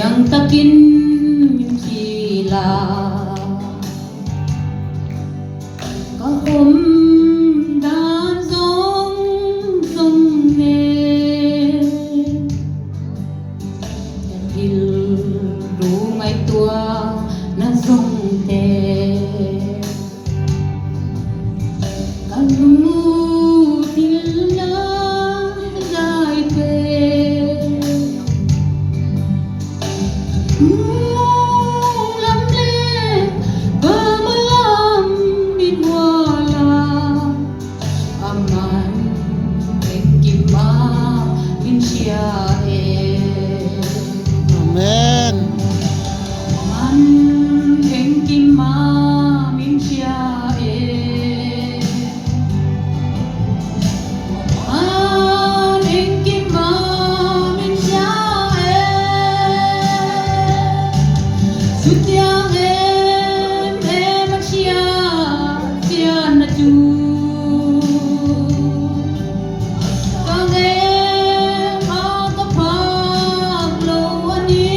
yang takin kila kahom dan zong zong ne hil ru mai tua na zong te kalu lắm lẽ bơ mơ lắm đi qua là aman em kim ma in chia Amen. aman em kim ma in chia aman em kim ma in chia Sutiang em chia tian na tu Kang em ka phang lo ani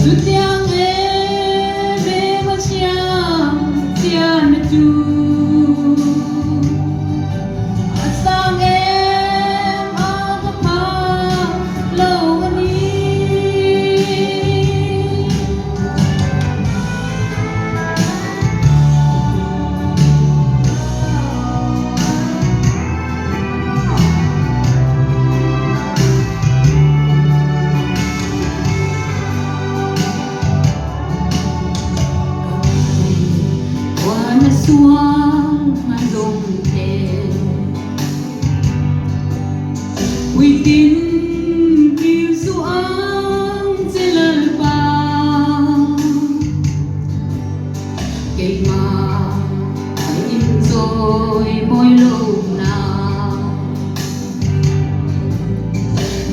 Sutiang em chia tian na tu Asang em ka phang lo ani Suang dong te uy tin kiu suang zelal pa kay ma in rồi môi lúc nào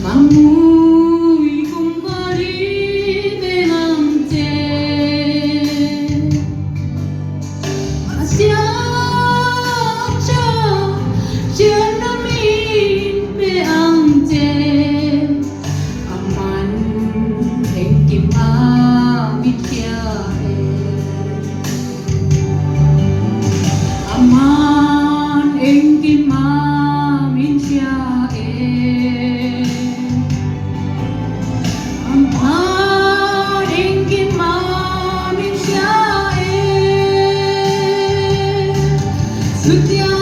mang mùi cùng có đi về hàng trên Chưa nó min be ang te aman em kim a mit kia aman em kim a min kia aman em kim a min kia Sutiang